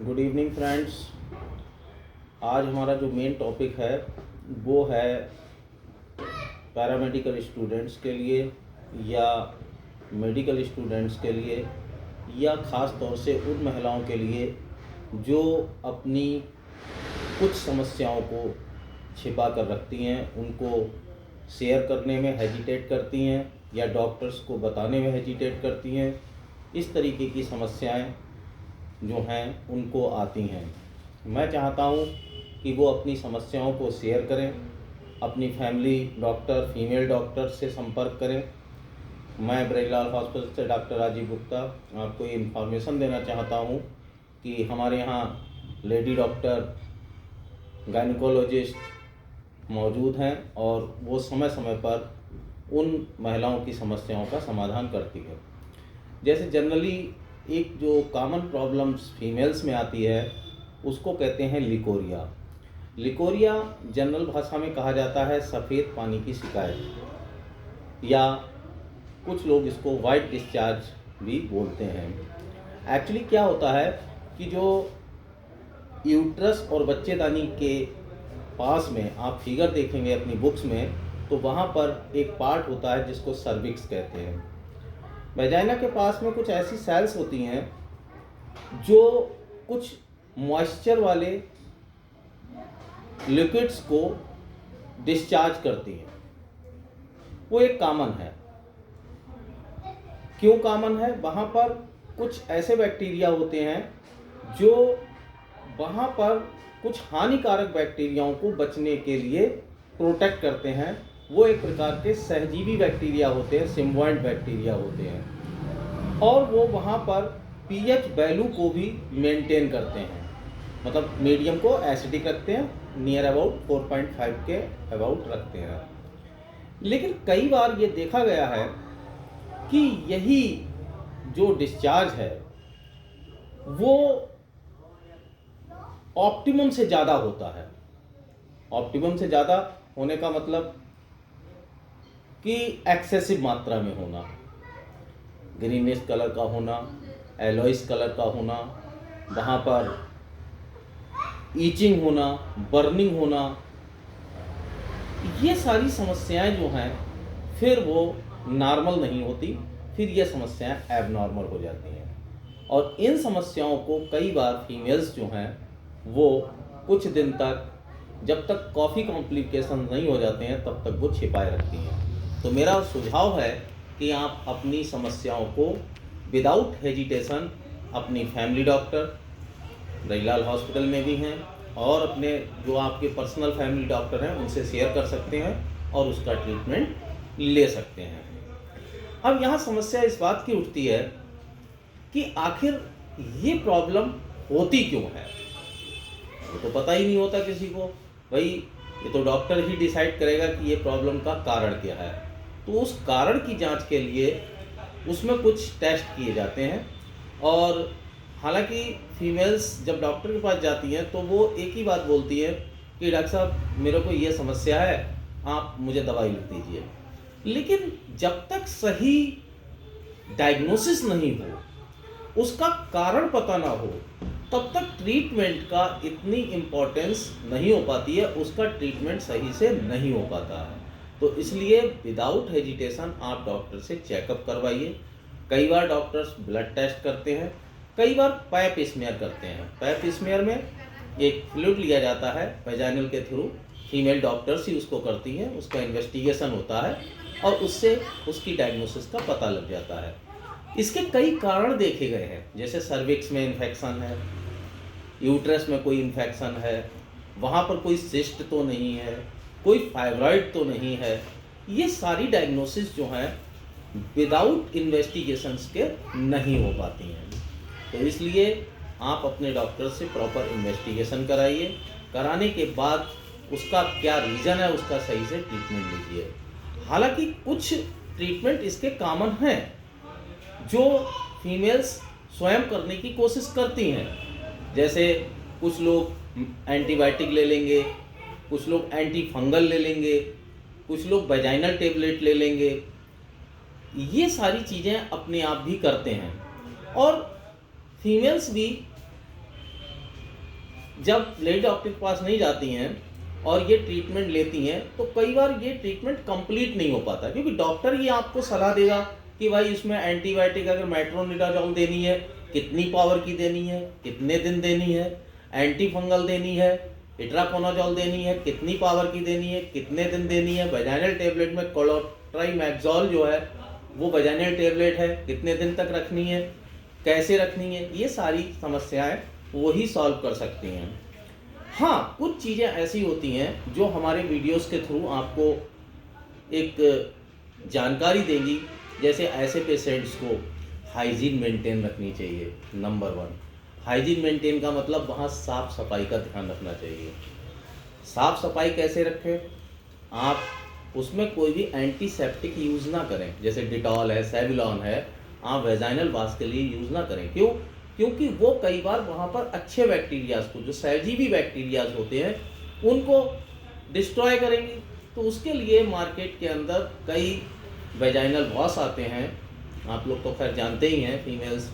Good evening friends. आज हमारा जो मेन टॉपिक है वो है पैरामेडिकल स्टूडेंट्स के लिए या मेडिकल स्टूडेंट्स के लिए या ख़ास तौर से उन महिलाओं के लिए जो अपनी कुछ समस्याओं को छिपा कर रखती हैं, उनको शेयर करने में हेजिटेट करती हैं या डॉक्टर्स को बताने में हेजिटेट करती हैं। इस तरीके की समस्याएं जो हैं उनको आती हैं। मैं चाहता हूं कि वो अपनी समस्याओं को शेयर करें, अपनी फैमिली डॉक्टर, फीमेल डॉक्टर से संपर्क करें। मैं ब्रेललाल हॉस्पिटल से डॉक्टर राजीव गुप्ता आपको ये इन्फॉर्मेशन देना चाहता हूं कि हमारे यहाँ लेडी डॉक्टर गायनिकोलॉजिस्ट मौजूद हैं और वो समय समय पर उन महिलाओं की समस्याओं का समाधान करती है। जैसे जनरली एक जो कॉमन प्रॉब्लम्स फीमेल्स में आती है उसको कहते हैं लिकोरिया। लिकोरिया जनरल भाषा में कहा जाता है सफ़ेद पानी की शिकायत, या कुछ लोग इसको वाइट डिस्चार्ज भी बोलते हैं। एक्चुअली क्या होता है कि जो यूट्रस और बच्चेदानी के पास में आप फिगर देखेंगे अपनी बुक्स में, तो वहाँ पर एक पार्ट होता है जिसको सर्विक्स कहते हैं। वेजाइना के पास में कुछ ऐसी सेल्स होती हैं जो कुछ मॉइस्चर वाले लिक्विड्स को डिस्चार्ज करती हैं। वो एक कॉमन है। क्यों कॉमन है? वहाँ पर कुछ ऐसे बैक्टीरिया होते हैं जो वहाँ पर कुछ हानिकारक बैक्टीरियाओं को बचने के लिए प्रोटेक्ट करते हैं। वो एक प्रकार के सहजीवी बैक्टीरिया होते हैं, सिम्बायोंट बैक्टीरिया होते हैं, और वो वहाँ पर पीएच वैल्यू को भी मेंटेन करते हैं। मतलब मीडियम को एसिडिक रखते हैं, नियर अबाउट 4.5 के अबाउट रखते हैं। लेकिन कई बार ये देखा गया है कि यही जो डिस्चार्ज है वो ऑप्टिमम से ज़्यादा होता है। ऑप्टिमम से ज़्यादा होने का मतलब कि एक्सेसिव मात्रा में होना, ग्रीनिश कलर का होना, एलोइस कलर का होना, वहाँ पर ईचिंग होना, बर्निंग होना, ये सारी समस्याएं जो हैं फिर वो नॉर्मल नहीं होती, फिर ये समस्याएं एबनॉर्मल हो जाती हैं। और इन समस्याओं को कई बार फीमेल्स जो हैं वो कुछ दिन तक, जब तक कॉफ़ी कॉम्प्लिकेशन नहीं हो जाते हैं तब तक वो छिपाए रखती हैं। तो मेरा सुझाव है कि आप अपनी समस्याओं को विदाउट हेजिटेशन अपनी फैमिली डॉक्टर, ब्रेललाल हॉस्पिटल में भी हैं, और अपने जो आपके पर्सनल फैमिली डॉक्टर हैं उनसे शेयर कर सकते हैं और उसका ट्रीटमेंट ले सकते हैं। अब यहाँ समस्या इस बात की उठती है कि आखिर ये प्रॉब्लम होती क्यों है? वो तो पता ही नहीं होता किसी को। भाई ये तो डॉक्टर ही डिसाइड करेगा कि ये प्रॉब्लम का कारण क्या है। तो उस कारण की जांच के लिए उसमें कुछ टेस्ट किए जाते हैं, और हालांकि फीमेल्स जब डॉक्टर के पास जाती हैं तो वो एक ही बात बोलती है कि डॉक्टर साहब मेरे को ये समस्या है, आप मुझे दवाई लिख दीजिए। लेकिन जब तक सही डायग्नोसिस नहीं हो, उसका कारण पता ना हो, तब तक ट्रीटमेंट का इतनी इम्पोर्टेंस नहीं हो पाती है, उसका ट्रीटमेंट सही से नहीं हो पाता है। तो इसलिए विदाउट हेजिटेशन आप डॉक्टर से चेकअप करवाइए। कई बार डॉक्टर्स ब्लड टेस्ट करते हैं, कई बार पैप स्मेयर करते हैं। पैप स्मेयर में एक फ्लूइड लिया जाता है वेजाइनल के थ्रू, फीमेल डॉक्टर्स ही उसको करती हैं, उसका इन्वेस्टिगेशन होता है और उससे उसकी डायग्नोसिस का पता लग जाता है। इसके कई कारण देखे गए हैं, जैसे सर्विक्स में इन्फेक्शन है, यूट्रस में कोई इन्फेक्शन है, वहाँ पर कोई सिस्ट तो नहीं है, कोई फाइब्रॉइड तो नहीं है। ये सारी डायग्नोसिस जो हैं विदाउट इन्वेस्टिगेशंस के नहीं हो पाती हैं। तो इसलिए आप अपने डॉक्टर से प्रॉपर इन्वेस्टिगेशन कराइए। कराने के बाद उसका क्या रीज़न है उसका सही से ट्रीटमेंट लीजिए। हालांकि कुछ ट्रीटमेंट इसके कॉमन हैं जो फीमेल्स स्वयं करने की कोशिश करती हैं। जैसे कुछ लोग एंटीबायोटिक ले लेंगे, कुछ लोग एंटी फंगल ले लेंगे, कुछ लोग वेजाइनल टेबलेट ले लेंगे। ये सारी चीज़ें अपने आप भी करते हैं, और फीमेल्स भी जब लेडी डॉक्टर के पास नहीं जाती हैं और ये ट्रीटमेंट लेती हैं तो कई बार ये ट्रीटमेंट कंप्लीट नहीं हो पाता, क्योंकि डॉक्टर ही आपको सलाह देगा कि भाई इसमें एंटीबायोटिक अगर मेट्रोनिडाजोल देनी है कितनी पावर की देनी है, कितने दिन देनी है, एंटी फंगल देनी है, इट्राकोनाजोल देनी है कितनी पावर की देनी है, कितने दिन देनी है, वेजाइनल टैबलेट में क्लोट्राइमैक्सोल जो है वो वेजाइनल टैबलेट है कितने दिन तक रखनी है, कैसे रखनी है, ये सारी समस्याएं वो ही सॉल्व कर सकती हैं। हाँ, कुछ चीज़ें ऐसी होती हैं जो हमारे वीडियोस के थ्रू आपको एक जानकारी देंगी, जैसे ऐसे पेशेंट्स को हाइजीन मेंटेन रखनी चाहिए। नंबर 1, हाइजीन मेंटेन का मतलब वहाँ साफ़ सफाई का ध्यान रखना चाहिए। साफ़ सफाई कैसे रखें? आप उसमें कोई भी एंटीसेप्टिक यूज़ ना करें, जैसे डिटॉल है, सेवलॉन है, आप वेजाइनल वॉश के लिए यूज़ ना करें। क्यों? क्योंकि वो कई बार वहाँ पर अच्छे बैक्टीरियाज को, जो सहजीवी बैक्टीरियाज होते हैं, उनको डिस्ट्रॉय करेंगी। तो उसके लिए मार्केट के अंदर कई वेजाइनल वॉश आते हैं, आप लोग तो खैर जानते ही हैं, फीमेल्स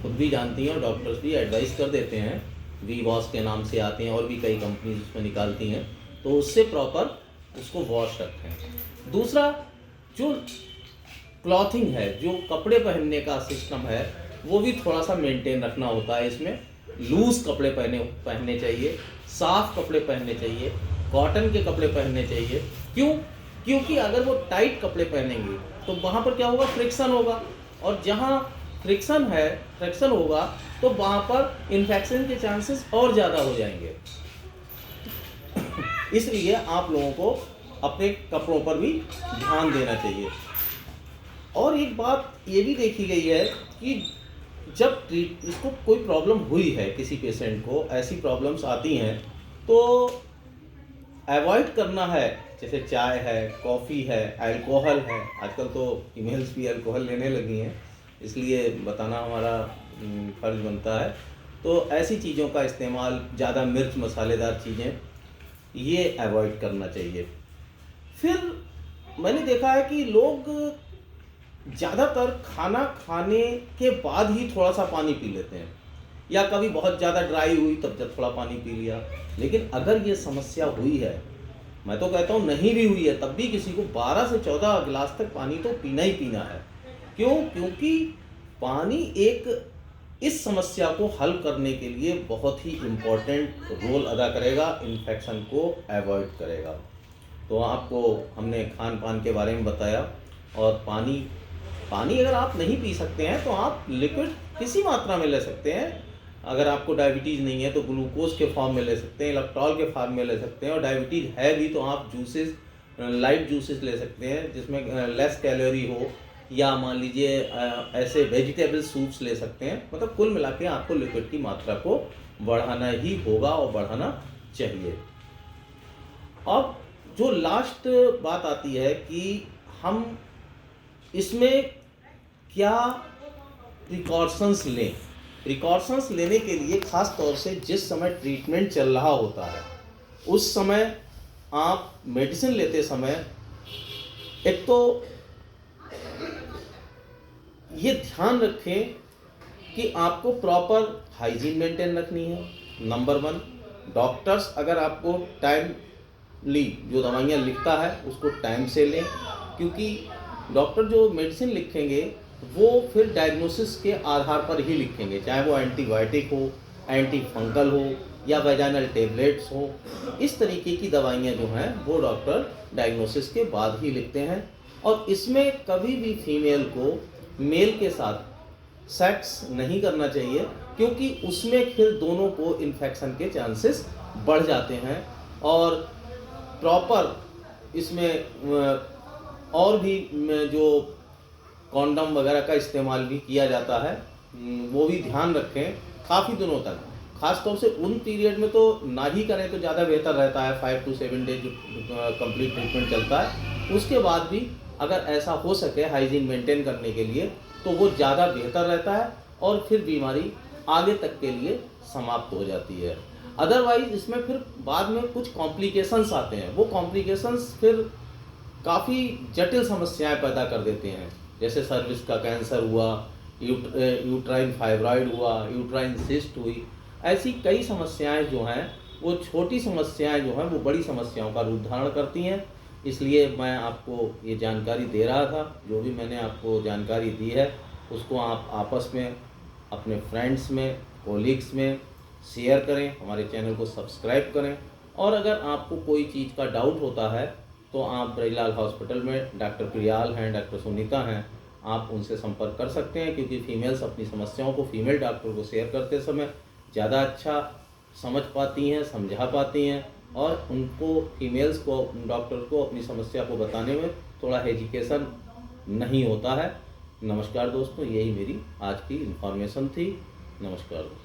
खुद भी जानती हैं और डॉक्टर्स भी एडवाइस कर देते हैं, वी वॉश के नाम से आते हैं और भी कई कंपनीज उसमें निकालती हैं, तो उससे प्रॉपर उसको वॉश रखें। दूसरा, जो क्लॉथिंग है, जो कपड़े पहनने का सिस्टम है, वो भी थोड़ा सा मेंटेन रखना होता है। इसमें लूज कपड़े पहनने चाहिए, साफ कपड़े पहनने चाहिए, कॉटन के कपड़े पहनने चाहिए। क्यों? क्योंकि अगर वो टाइट कपड़े पहनेंगे तो वहाँ पर क्या होगा, फ्रिक्शन होगा, और जहाँ फ्रिक्शन होगा तो वहाँ पर इन्फेक्शन के चांसेस और ज़्यादा हो जाएंगे। इसलिए आप लोगों को अपने कपड़ों पर भी ध्यान देना चाहिए। और एक बात ये भी देखी गई है कि जब इसको कोई प्रॉब्लम हुई है, किसी पेशेंट को ऐसी प्रॉब्लम्स आती हैं, तो अवॉइड करना है, जैसे चाय है, कॉफ़ी है, अल्कोहल है, आजकल तो फीमेल्स भी अल्कोहल लेने लगी हैं, इसलिए बताना हमारा फर्ज बनता है। तो ऐसी चीज़ों का इस्तेमाल, ज़्यादा मिर्च मसालेदार चीज़ें, ये अवॉइड करना चाहिए। फिर मैंने देखा है कि लोग ज़्यादातर खाना खाने के बाद ही थोड़ा सा पानी पी लेते हैं, या कभी बहुत ज़्यादा ड्राई हुई तब जब थोड़ा पानी पी लिया। लेकिन अगर ये समस्या हुई है, मैं तो कहता हूँ नहीं भी हुई है, तब भी किसी को 12 से 14 गिलास तक पानी तो पीना ही पीना है। क्यों? क्योंकि पानी एक इस समस्या को हल करने के लिए बहुत ही इम्पोर्टेंट रोल अदा करेगा, इन्फेक्शन को अवॉइड करेगा। तो आपको हमने खान पान के बारे में बताया, और पानी अगर आप नहीं पी सकते हैं तो आप लिक्विड किसी मात्रा में ले सकते हैं। अगर आपको डायबिटीज़ नहीं है तो ग्लूकोज के फॉर्म में ले सकते हैं, इलेक्ट्रॉल के फॉर्म में ले सकते हैं, और डायबिटीज़ है भी तो आप जूसेस, लाइट जूसेस ले सकते हैं जिसमें लेस कैलोरी हो, या मान लीजिए ऐसे वेजिटेबल सूप्स ले सकते हैं। मतलब कुल मिला के आपको लिक्विड की मात्रा को बढ़ाना ही होगा और बढ़ाना चाहिए। अब जो लास्ट बात आती है कि हम इसमें क्या प्रिकॉशंस लें। प्रिकॉशंस लेने के लिए ख़ास तौर से जिस समय ट्रीटमेंट चल रहा होता है, उस समय आप मेडिसिन लेते समय एक तो ये ध्यान रखें कि आपको प्रॉपर हाइजीन मेंटेन रखनी है। नंबर 1, डॉक्टर्स अगर आपको टाइमली जो दवाइयाँ लिखता है उसको टाइम से लें, क्योंकि डॉक्टर जो मेडिसिन लिखेंगे वो फिर डायग्नोसिस के आधार पर ही लिखेंगे, चाहे वो एंटीबायोटिक हो, एंटी फंगल हो, या वेजाइनल टैबलेट्स हो। इस तरीके की दवाइयाँ जो हैं वो डॉक्टर डायग्नोसिस के बाद ही लिखते हैं। और इसमें कभी भी फीमेल को मेल के साथ सेक्स नहीं करना चाहिए, क्योंकि उसमें फिर दोनों को इन्फेक्शन के चांसेस बढ़ जाते हैं। और प्रॉपर इसमें और भी जो कॉन्डम वगैरह का इस्तेमाल भी किया जाता है, वो भी ध्यान रखें काफ़ी दिनों तक। ख़ास तौर से उन पीरियड में तो ना ही करें तो ज़्यादा बेहतर रहता है। 5 to 7 डेज जो कंप्लीट ट्रीटमेंट चलता है, उसके बाद भी अगर ऐसा हो सके हाइजीन मेंटेन करने के लिए तो वो ज़्यादा बेहतर रहता है, और फिर बीमारी आगे तक के लिए समाप्त हो जाती है। अदरवाइज इसमें फिर बाद में कुछ कॉम्प्लिकेशंस आते हैं, वो कॉम्प्लिकेशंस फिर काफ़ी जटिल समस्याएं पैदा कर देते हैं, जैसे सर्विक्स का कैंसर हुआ, यूट्राइन फाइब्रॉइड हुआ, यूट्राइन सिस्ट हुई। ऐसी कई समस्याएं जो हैं, वो छोटी समस्याएं जो हैं वो बड़ी समस्याओं का रूप धारण करती हैं। इसलिए मैं आपको ये जानकारी दे रहा था। जो भी मैंने आपको जानकारी दी है उसको आप आपस में, अपने फ्रेंड्स में, कोलीग्स में शेयर करें, हमारे चैनल को सब्सक्राइब करें। और अगर आपको कोई चीज़ का डाउट होता है तो आप ब्रजलाल हॉस्पिटल में डॉक्टर प्रियाल हैं, डॉक्टर सुनीता हैं, आप उनसे संपर्क कर सकते हैं। क्योंकि फीमेल्स अपनी समस्याओं को फीमेल डॉक्टर को शेयर करते समय ज़्यादा अच्छा समझ पाती हैं, समझा पाती हैं, और उनको फीमेल्स को, डॉक्टर को अपनी समस्या को बताने में थोड़ा हेजिटेशन नहीं होता है। नमस्कार दोस्तों, यही मेरी आज की इन्फॉर्मेशन थी। नमस्कार दोस्तों।